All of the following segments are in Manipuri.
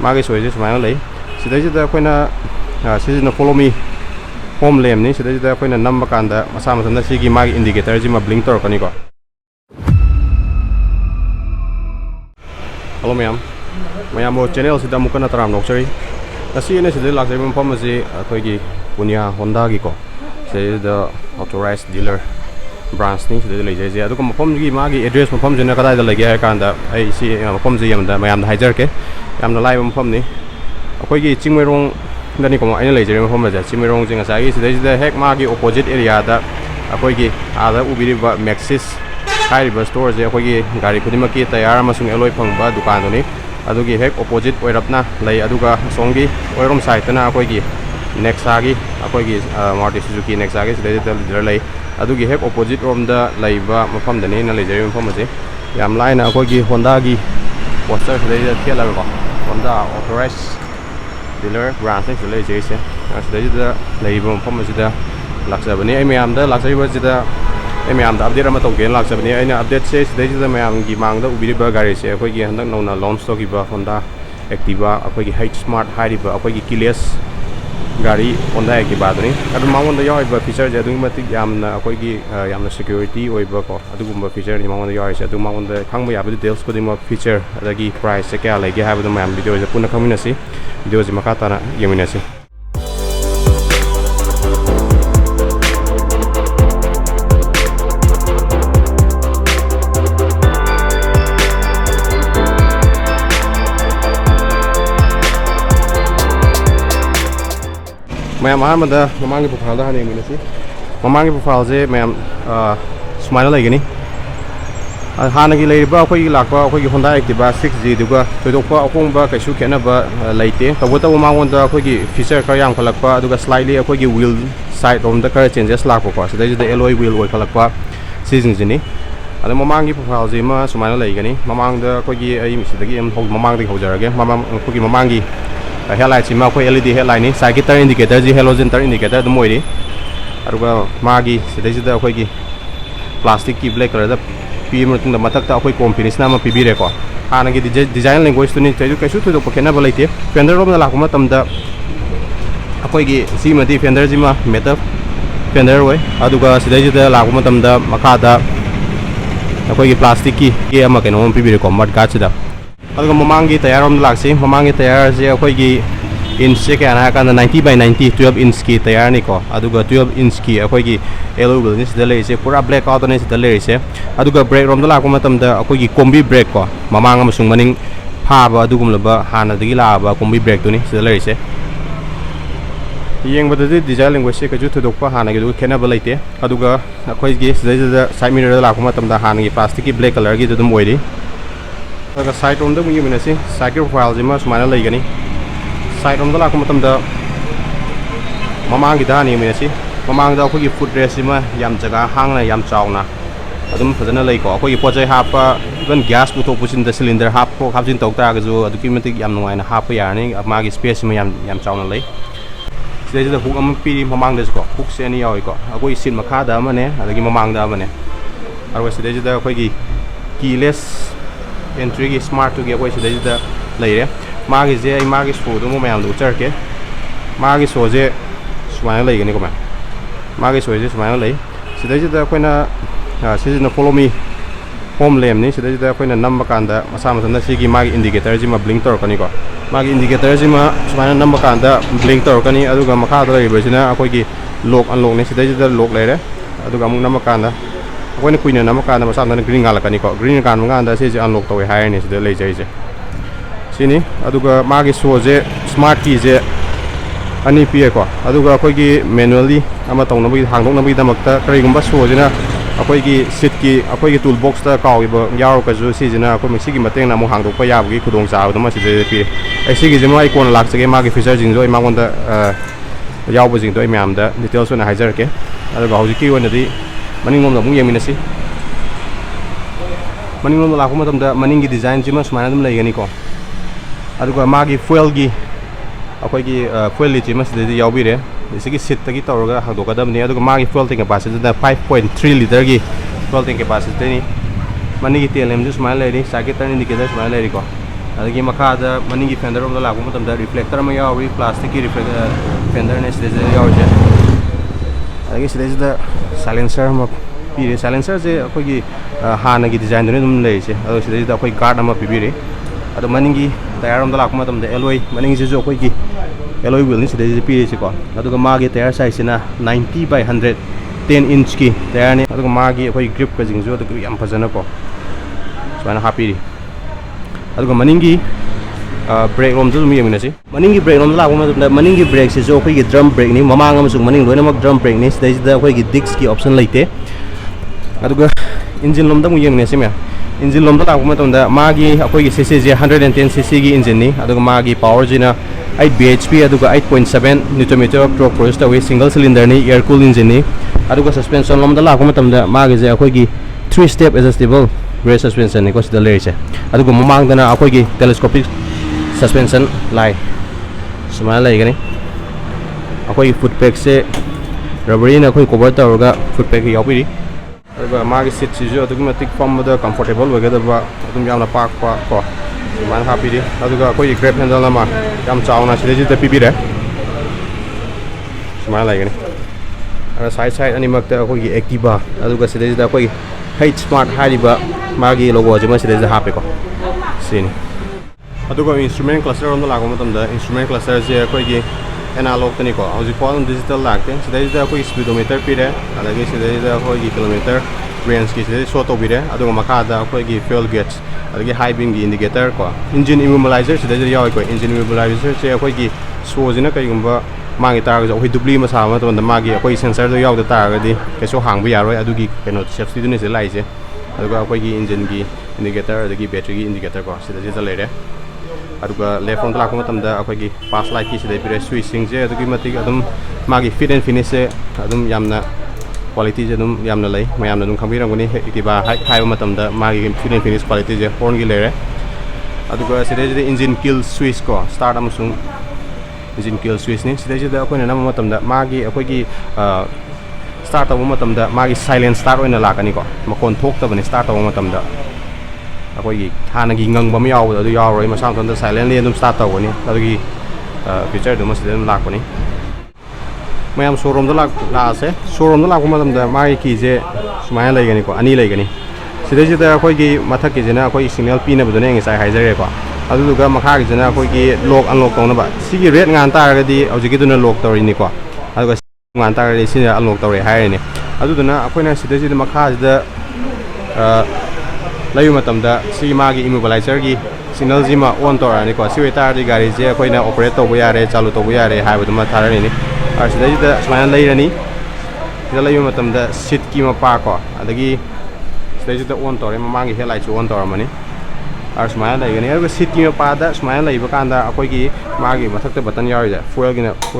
मागी सोइजे सुमाइना लई सिदैजिदा अखोइना सिजिना फॉलो मी होम लैम्प नि सिदैजिदा अखोइना नंबर कांदा मसा मसना सिगी मागी इंडिकेटर जिमा ब्लिंक तौरकनी को हेलो मैम चैनल सिदा मुकना तराम नोक्सरी असीने सिदे लाक्सरी मफम असी अखोइगी पुनिया होंडा की को सिदा ऑथोराइज्ड डीलर ब्रांच नि सिदे लेजे अदुग मफम की मागी एड्रेस मफम जने कदाइदा लगे है कांदा आई सी मफम जी यमदा मैम हाइजरके यामना लाइव मफम नि अखोइगी चिंगमेरोंग दनी को आइना लेजे मफम बजा चिंगमेरोंग जिंग सागी सिदे हेक मागी ऑपोजिट एरिया दा अखोइगी आदा उबिरिबा मैक्सिस हाइरिबा स्टोर जे अखोइगी गाड़ी खुदिमकी तयार अमसुंग एलोय फंगबा दुकान दोनी अदुगी हेक ऑपोजिट ओइरपना लई अदुगा सोंगी ओइरोम साइडना अखोइगी नेक्सागी अखोइगी मारुति सुजुकी नेक्सागी सिदे डीलर लई अदुगी हेक ऑपोजिट रोम दा लईबा मफम दनी ना लेजे मफम असे याम लाइना अखोइगी होंडा की पोस्टर सिदे थेलाबा होंडा ऑथोराइज्ड डीलर ब्रांच नि सिदे लेजे से सिदे लईबा मफम असिदा लाक्सबनी आई मैमदा लाक्सरिबा सिदा आई मैमदा अपडेट अमा तौगेन लाक्सबनी आइना अपडेट से सिदे मैमगी मांगदा उबिरिबा गाड़ी से अखोइगी हंदक नौना लॉन्च तौगिबा होंडा एक्टिवा अखोइगी हाइट स्मार्ट हाइरिबा अखोइगी किलेस गाड़ी होंडा एक्टिवा दनी अदु मांगोंदा याइबा फीचर जे अदुगी मतिक यामना अखोइगी यामना सिक्योरिटी ओइबा को अदुगुम्बा फीचर नि मांगोंदा याइसे अदु मांगोंदा खंगबा याबा डिटेल्स खुदिमा फीचर अदगी प्राइस से क्या लेगे हाबदु मैम वीडियो जे पुना खमिनसी वीडियो जे मखा ताना यमिनसी मैम अहमदा ममांगी प्रोफाइल हाने मिनसी ममांगी प्रोफाइल से मैम सुमाइना लेगनी हानगी लेबा अखोई लाकबा अखोई होंडा एक्टिवा 6G दुगा थोदोकपा अकोंबा कैसु खेनबा लेते तबोता मांगोंदा अखोई फीचर खर याम खलकपा अदुगा स्लाइटली अखोई व्हील साइड रोम दा खर चेंजेस लाकपा सिदा एलोय व्हील ओइ खलकपा सिजिंजिनी अद ममांगी प्रोफाइल जे मा सुमाइना लेगनी ममांगदा अखोई आई मिसिदगी एम ममांगदगी हौजरगे अखोई ममांगी हेडलाइट सिमा अखोई LED हेडलाइट नि साइड टर्न इंडिकेटर जी हेलोजन टर्न इंडिकेटर दम ओइरी अरुगा मागी सिदा अखोई प्लास्टिक की ब्लैक कलर दा पी मतुंग दा मथक ता अखोई कॉम्फिडेंस नाम पीबीरे को हानगी डिजाइन लैंग्वेज तुनि तैदु कैसु थोदो पखेना बलाइते फेंडर रोम लाको मतमदा अखोई सिमदी फेंडर जिमा मेटल फेंडर ओइ अदुगा सिदा लाको मतमदा मखादा अखोई प्लास्टिक की अमा केनो पीबीरे को मड गाचदा अदुगा ममांगी टायर रोम लाक्सी ममांगी टायर से अखोई इंच से क्या ना 90/90 12 इंच की टायर नि को अदुगा 12 इंच की अखोई एलोय व्हील नि सिदा लेसे पूरा ब्लैक आउट ने सिदा लेसे अदुगा ब्रेक रोम दा लाको मतमदा अखोई कॉम्बी ब्रेक को ममांग अमसुंग मनिंग फाबा अदुगुमलबा हानादगी लाबा कॉम्बी ब्रेक तुनि सिदा लेसे येंबददि डिजाइन लैंग्वेज से कजु थोदोकपा हानागी दु खेनाबा लेते अदुगा अखोई सिदा साइड मिरर दा लाको मतमदा हानागी प्लास्टिक की ब्लैक कलर की दम ओइरी अगर साइड रोम दा मुंगी मिनसी साइड प्रोफाइल जिमा सुमाइना लेगनी साइड रोम दा लाको मतमदा ममांगी दानी मिनसी ममांगदा अखोई फुट रेस्ट जिमा याम जगह हांगना याम चावना अदुम फजना लेको अखोई पोजै हापा इवन गैस पुथो पुसिन दा सिलिंडर हापो हापजिन तौता गजु अदुकी मतिक याम नुवाइना हापा यारनी मागी स्पेस जिमा याम चावना लै सिदा हुक अम पीरी ममांगदा को हुक से अनि यावइको अखोई सिन मखादा अमने अदगी ममांगदा अमने अरवा सिदा अखोई कीलेस एंट्री की स्मार्ट टू अखोई सिदा लेरे मागी जे मागी शो दो मैम दो चरके मागी शो जे सुमाइना लेगनी को मागी शो जे सुमाइना ले सिदा अखोइना सिजिना फॉलो मी होम लैम्प नि सिदा अखोइना नंबर कांदा मसा मसना सिगी मागी इंडिकेटर जिमा ब्लिंक तौरकनी को मागी इंडिकेटर जिमा सुमाइना नंबर कांदा ब्लिंक तौरकनी अदुगा मखादा लेबसिना अखोइगी लॉक अनलॉक ने सिदा लॉक लेरे अदुगा अमुक नंबर कांदा अखोइना कुइना नंबर कांदा मसा मसना ग्रीन गालकनी को ग्रीन कान कांदा से अनलॉक तौवे हायरनी सिदा लेजैसे सिनी अदुगा मागी शो जे स्मार्ट की जे अनि पिए को अदुगा अखोइगी मैनुअली अमा तौनबगी हांगदोकनबगी दमकता करिगुम्बा शो जिना अखोइगी सीट की अखोइगी टूल बॉक्स ता काउइबा यारो कजु सिजिना अखोइ मिसिगी मतेंग नामु हांगदोकपा याबगी खुदोंग चाबदमा सिदे पि ऐसिगी जिमा आई कोन लाक्सगे मागी फीचर जिंजो इमागोंदा यावबो जिंदो इमामदा डिटेल्स ओना हाइजरके अदुगा हौजिकी ओनदि मनिंगोमदा मु येमिनसी मनिंगोमदा लाको मतमदा मनिंगी डिजाइन जिमा सुमाना दम लेगनी को अदुगा मागी fuel की अखोइगी fuel लिची मसिदि यावबिरे इसिगी सीट तगी तौरगा हादोकदमनि अदुगा मागी fuel tank capacity 5.3 लीटर की fuel tank capacity नि मनिगी तेल एमजु सुमाना लेरी साइकिल टर्न इंडिकेटर सुमाना लेरी को adagi makada maningi fender rom da lagu matamda reflector ma yawi plastic ki fender ne sidai yawi adagi sidai da silencer ma pire silencer je akoi gi hana gi design ne dum lei se ado sidai da akoi guard ma pibire ado maningi tire rom da lagu matamda alloy maningi je jo akoi gi alloy wheel ni sidai je pire se ko ado ga magi tire size na 90 by 100 10 inch ki tire ne ado ga magi akoi grip ka jing jo ado yam phajana ko swana happy aduga maningi brake rom ju mi yamina si maningi brake rom la ko maningi brake se jo khoi gi drum brake ni mamang amasung maning loina mak drum brake ni sidai da khoi gi disc ki option leite aduga engine lom da mu yamina si me engine lom da la ko matonda magi khoi gi cc je 110 cc gi engine ni aduga magi power jina 8 bhp aduga 8.7 newton meter of torque produce away single cylinder ni air cooled engine ni aduga suspension lom da la ko matonda magi je khoi gi 3 step adjustable rear suspension ni ko sida leise adugo mamang dana akoi gi telescopic suspension lai sumala lai gani akoi foot peg se rubbery na akoi cover tawga foot peg yaupiri aduga magi seat si jo adugo matic form da comfortable wega da ba adum yamna park pa ko man happy di aduga akoi grab handle na ma yam chauna sida ji da pibire sumala lai gani ara side animak da akoi gi activa aduga sida ji da akoi smart hariba magi logo je ma sida hape ko sini adugo instrument cluster on la ko matamda instrument cluster je koi gi analog tani ko hoji ko digital lagte sida da koi speedometer pire alage sida da koi gi kilometer range ki sida so to bire adugo makha da koi gi fuel gauge alage high beam gi indicator ko engine immobilizer sida yawi ko engine immobilizer je koi gi so jina kai gumba magi tar ga hoi dubli ma sa ma to da magi koi sensor do yaw da tar ga di keso hang bu yaroi adugi keno safety dune se lai je aduga koi gi engine gi indicator adagi battery gi indicator ko sida je lere aduga left front la ko matam da akoi gi pass light ki sida pire switching je adugi matik adum magi fit and finish se adum yamna quality je adum yamna lai mayamna dum khambi rangoni itiba hai matam da magi fit and finish quality je horn gi lere aduga sida je engine kill switch ko start amusung engine kill switch ni sida je da akoi na matam da magi akoi gi start tawba matamda magi silent start oina lakani ko makon thoktabani start tawba matamda akoi gi thana gi ngang bam yaw adu yaw roi masang ton da silently adum start tawani adu gi feature dum sidem lakani mayam showroom da la ase showroom da lakuma matamda magi ki je sumaya laigani ko ani laigani sidai je da akoi gi mathak ki jena akoi signal pina budone ngi sai haijare ko adu duga makha gi jena akoi gi lock unlock tawna ba sigi red ngan ta ga di auji gi duna lock tawri ni ko adu ngan ta ga sina unlock tawre haire ni adu duna akoina sidai je makha da layu matamda si magi immobilizer gi signal jima on torani ko si wetar di gari je akoina operate to yare chalu to yare haibu duma tharani ni ar sidai da smaina leirani da layu matamda seat ki ma pa ko adagi sidai da on tore mamangi headlight on toramani ar smaina leigani ar seat ki ma pa da smaina leiba kanda akoi gi magi mathakta button yawi da fuel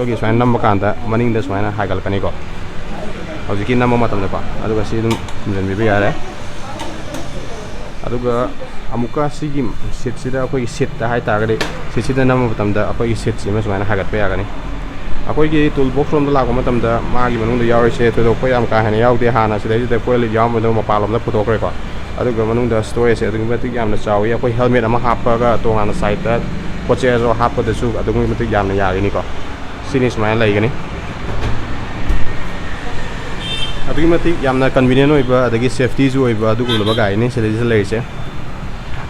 gi smaina number kanda maning da smaina haigal kani ko hojiki number matamda ko aduga si dum janbi bi yare aduga amuka sigi seat sida akoi seat da hai tagare seat sida nam matamda akoi seat sima smaina hagat pe yagani akoi gi toolbox rom da lago matamda magi manung da yawi se to ko yam ka hana yawde hana sida sida fuel yam do ma palom da puto ko aduga manung da storage aduga matik yamna chawi akoi helmet ama happa ga to ngana side da poche ro happa da su aduga matik yamna yagini ko sini smaina laigani adugi matik yamna convenient oiba adagi safety ju oiba adugu laba gai ni sida leise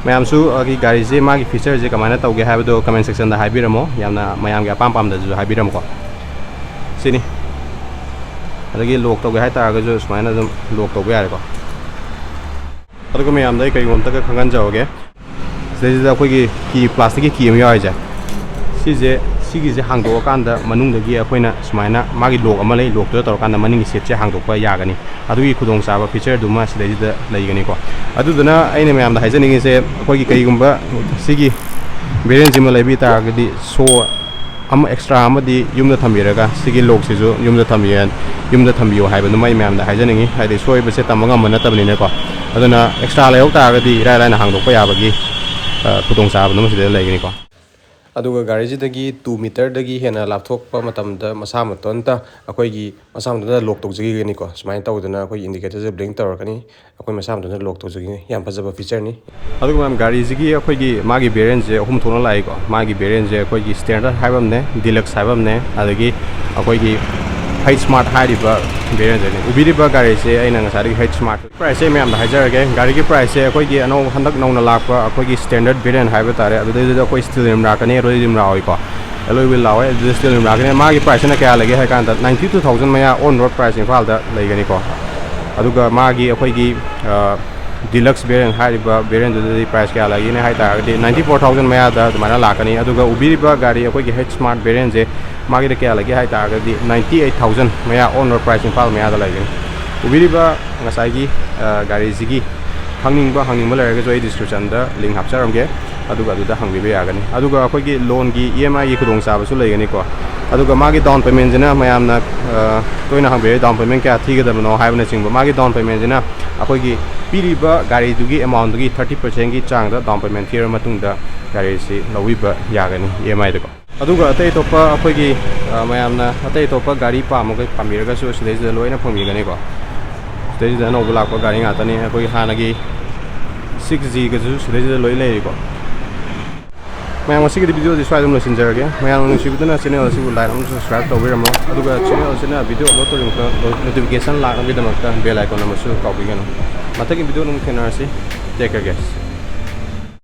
mayam su agi gari je magi feature je kamana tawge haibo comment section da haibiramo yamna mayam ga pam da ju haibiramo ko sini adagi lock tawge hai ta ga ju smaina dum lock tawge yare ko adugo mayam dai kai gon ta ka khangan jawoge sida da khoi gi ki plastic ki am yawi ja si je sigi je hangdo kanda manung da gi akoina smaina magi lock ama lei lock to tor kanda maning seat je hangdo pa yagani adugi khudong saba feature duma sida da leigani ko aduduna aine mayam da haijani se akoi gi kai gumba sigi variant jima leibi ta gadi so am extra amadi yumda thambiraga sigi lock se jo yumda thambiyo haiba numai mayam da haijani haide soi be se tamanga mana tabni ne ko aduna extra leo ta gadi rai na hangdo pa yabagi khudong saba numa sida leigani ko ꯑꯗꯨꯒ ꯒꯥꯔꯤꯁꯤꯗꯒꯤ 2 ꯃꯤꯇꯔꯗꯒꯤ ꯍꯦꯟꯅ ꯂꯥꯞꯊꯣꯛꯄ ꯃꯇꯝꯗ ꯃꯁꯥ ꯃꯇꯣꯟꯇ ꯑꯩꯈꯣꯏꯒꯤ ꯃꯁꯥ ꯃꯇꯣꯟꯇ ꯂꯣꯛ ꯇꯧꯖꯈꯤꯒꯅꯤꯀꯣ ꯁꯨꯃꯥꯏꯅ ꯇꯧꯗꯅ ꯑꯩꯈꯣꯏꯒꯤ ꯏꯟꯗꯤꯀꯦꯇꯔꯁꯦ ꯕ꯭ꯂꯤꯡ ꯇꯧꯔꯛꯀꯅꯤ ꯑꯩꯈꯣꯏ ꯃꯁꯥ ꯃꯇꯣꯟꯇ ꯂꯣꯛ ꯇꯧꯖꯈꯤꯒꯅꯤ ꯌꯥꯝ ꯐꯖꯕ ꯐꯤꯆꯔꯅꯤ ꯑꯗꯨꯒ ꯃꯌꯥꯝ ꯒꯥꯔꯤꯁꯤꯒꯤ ꯑꯩꯈꯣꯏꯒꯤ ꯃꯥꯒꯤ ꯕꯦꯔꯤꯌꯦꯟꯁꯦ 3 ꯊꯣꯛꯅ ꯂꯥꯛꯏꯀꯣ ꯃꯥꯒꯤ ꯕꯦꯔꯤꯌꯦꯟꯁꯦ ꯑꯩꯈꯣꯏꯒꯤ ꯁ꯭ꯇꯦꯟꯗꯔꯠ ꯍꯥꯏꯕ ꯑꯃꯅꯦ ꯗꯤꯂꯛꯁ ꯍꯥꯏꯕ ꯑꯃꯅꯦ ꯑꯗꯒꯤ ꯑꯩꯈꯣꯏꯒꯤ H Smart ꯍꯥꯏꯔꯤꯕ ꯕꯦꯔꯤꯌꯦꯟꯁꯅꯤ ꯎꯕꯤꯔꯤꯕ ꯒꯥꯔꯤꯁꯦ ꯑꯩꯅ ꯉꯁꯥꯏꯗꯒꯤ H Smart ꯄ꯭ꯔꯥꯏꯁꯁꯦ ꯃꯌꯥꯝꯗ ꯍꯥꯏꯖꯔꯒꯦ ꯒꯥꯔꯤꯒꯤ ꯄ꯭ꯔꯥꯏꯁꯁꯦ ꯑꯩꯈꯣꯏꯒꯤ ꯍꯟꯗꯛ ꯅꯧꯅ ꯂꯥꯛꯄ ꯑꯩꯈꯣꯏꯒꯤ ꯁ꯭ꯇꯦꯟꯗꯔꯠ ꯕꯦꯔꯤꯌꯦꯟ ꯍꯥꯏꯕ ꯇꯥꯔꯦ ꯑꯗꯨꯗꯩꯗꯨꯗ ꯑꯩꯈꯣꯏ ꯁ꯭ꯇꯤꯜ ꯔꯤꯝ ꯂꯥꯛꯀꯅꯤ ꯑꯦꯂꯣꯏ ꯔꯤꯝ ꯂꯥꯛꯑꯣꯏꯀꯣ ꯑꯦꯂꯣꯏ ꯋꯤꯜ ꯂꯥꯛꯑꯣꯏ ꯑꯗꯨꯗ ꯁ꯭ꯇꯤꯜ ꯔꯤꯝ ꯂꯥꯛꯀꯅꯤ ꯃꯥꯒꯤ ꯄ꯭ꯔꯥꯏꯁꯁꯤꯅ ꯀꯌꯥ ꯂꯩꯒꯦ ꯍꯥꯏ ꯀꯥꯟꯗ 92,000 ꯃꯌꯥ ꯑꯣꯟ ꯔꯣꯗ ꯄ꯭ꯔꯥꯏꯁ ꯏꯝꯐꯥꯜꯗ ꯂꯩꯒꯅꯤꯀꯣ ꯑꯗꯨꯒ ꯃꯥꯒꯤ ꯑꯩꯈꯣꯏꯒꯤ ꯗꯤꯂꯛꯁ ꯕꯦꯔꯤꯌꯦꯟ ꯍꯥꯏꯔꯤꯕ ꯕꯦꯔꯤꯌꯦꯟꯗꯨꯗꯗꯤ ꯄ꯭ꯔꯥꯏꯁ ꯀꯌꯥ ꯂꯩꯒꯦ ꯍꯥꯏ ꯇꯥꯔꯒꯗꯤ 94,000 ꯃꯌꯥꯗ ꯑꯗꯨꯃꯥꯏꯅ ꯂꯥꯛꯀꯅꯤ ꯑꯗꯨꯒ ꯎꯕꯤꯔꯤꯕ ꯒꯥꯔꯤ ꯑꯩꯈꯣꯏꯒꯤ H Smart ꯕꯦꯔꯤꯌꯦꯟꯁꯦ ꯃꯥꯒꯤꯗ ꯀꯌꯥ ꯂꯩꯒꯦ ꯍꯥꯏ ꯇꯥꯔꯒꯗꯤ 98,000 ꯃꯌꯥ ꯑꯣꯟ ꯔꯣꯗ ꯄ꯭ꯔꯥꯏꯁ ꯏꯝꯐꯥꯜ ꯃꯌꯥꯗ ꯂꯩꯒꯅꯤ ꯎꯕꯤꯔꯤꯕ ꯉꯁꯥꯏꯒꯤ ꯒꯥꯔꯤꯁꯤꯒꯤ ꯍꯪꯅꯤꯡꯕ ꯂꯩꯔꯒꯁꯨ ꯑꯩ ꯗꯤꯁꯀ꯭ꯔꯤꯞꯁꯟꯗ ꯂꯤꯡ ꯍꯥꯞꯆꯔꯝꯒꯦ ꯑꯗꯨꯒ ꯑꯗꯨꯗ ꯍꯪꯕꯤꯕ ꯌꯥꯒꯅꯤ ꯑꯗꯨꯒ ꯑꯩꯈꯣꯏꯒꯤ ꯂꯣꯟꯒꯤ EMIꯒꯤ ꯈꯨꯗꯣꯡꯆꯥꯕꯁꯨ ꯂꯩꯒꯅꯤꯀꯣ ꯑꯗꯨꯒ ꯃꯥꯒꯤ ꯗꯥꯎꯟ ꯄꯦꯃꯦꯟꯁꯤꯅ ꯃꯌꯥꯝꯅ ꯇꯣꯏꯅ ꯍꯪꯕꯤꯔꯦ ꯗꯥꯎꯟ ꯄꯦꯃꯦꯟ ꯀꯌꯥ ꯊꯤꯒꯗꯕꯅꯣ ꯍꯥꯏꯕꯅꯆꯤꯡꯕ ꯃꯥꯒꯤ ꯗꯥꯎꯟ ꯄꯦꯃꯦꯟꯁꯤꯅ ꯑꯩꯈꯣꯏꯒꯤ ꯄꯤꯔꯤꯕ ꯒꯥꯔꯤꯗꯨꯒꯤ ꯑꯦꯃꯥꯎꯟꯗꯨꯒꯤ 30%ꯒꯤ ꯆꯥꯡꯗ ꯗꯥꯎꯟ ꯄꯦꯃꯦꯟ ꯊꯤꯔꯕ ꯃꯇꯨꯡꯗ ꯒꯥꯔꯤꯁꯤ ꯂꯧꯕꯤꯕ ꯌꯥꯒꯅꯤ EMIꯗꯀꯣ ꯑꯗꯨꯒ ꯑꯇꯩ ꯑꯇꯣꯞꯄ ꯑꯩꯈꯣꯏꯒꯤ ꯃꯌꯥꯝꯅ ꯑꯇꯩ ꯑꯇꯣꯞꯄ ꯒꯥꯔꯤ ꯄꯥꯝꯕꯤꯔꯒꯁꯨ ꯁꯤꯗꯩꯁꯤꯗ ꯂꯣꯏꯅ ꯐꯪꯕꯤꯒꯅꯤꯀꯣ ꯁꯤꯗꯩꯁꯤꯗ ꯑꯅꯧꯕ ꯂꯥꯛꯄ ꯒꯥꯔꯤ ꯉꯥꯛꯇꯅꯤ ꯑꯩꯈꯣꯏꯒꯤ ꯍꯥꯟꯅꯒꯤ 6Gꯒꯁꯨ ꯁꯤꯗꯩꯁꯤꯗ ꯂꯣꯏ ꯂꯩꯔꯤꯀꯣ ꯃꯌꯥꯝ ꯉꯁꯤꯒꯤꯗꯤ ꯚꯤꯗꯤꯑꯣꯁꯤ ꯁ꯭ꯋꯥꯏꯗ ꯑꯗꯨꯝ ꯂꯣꯏꯁꯤꯟꯖꯔꯒꯦ ꯃꯌꯥꯝꯅ ꯅꯨꯡꯁꯤꯕꯗꯨꯅ ꯆꯦꯅꯦꯜ ꯑꯁꯤꯕꯨ ꯂꯥꯏꯛ ꯑꯃꯁꯨ ꯁꯕꯁꯀ꯭ꯔꯥꯏꯕ ꯇꯧꯕꯤꯔꯝꯃꯣ ꯑꯗꯨꯒ ꯆꯦꯅꯦꯜ ꯑꯁꯤꯅ ꯚꯤꯗꯤꯑꯣ ꯑꯞꯂꯣꯗ ꯇꯧꯔꯤꯕ ꯅꯣꯇꯤꯐꯤꯀꯦꯁꯟ ꯂꯥꯛꯅꯕꯒꯤꯗꯃꯛꯇ ꯕꯦꯜ ꯑꯥꯏꯀꯣꯟ ꯑꯃꯁꯨ ꯇꯧꯕꯤꯒꯅꯨ ꯃꯊꯪꯒꯤ ꯚꯤꯗꯤꯑꯣ ꯑꯃꯨꯛ ꯊꯦꯡꯅꯔꯁꯤ ꯇꯦꯛ ꯀꯦꯌꯔ ꯒꯥꯏꯁ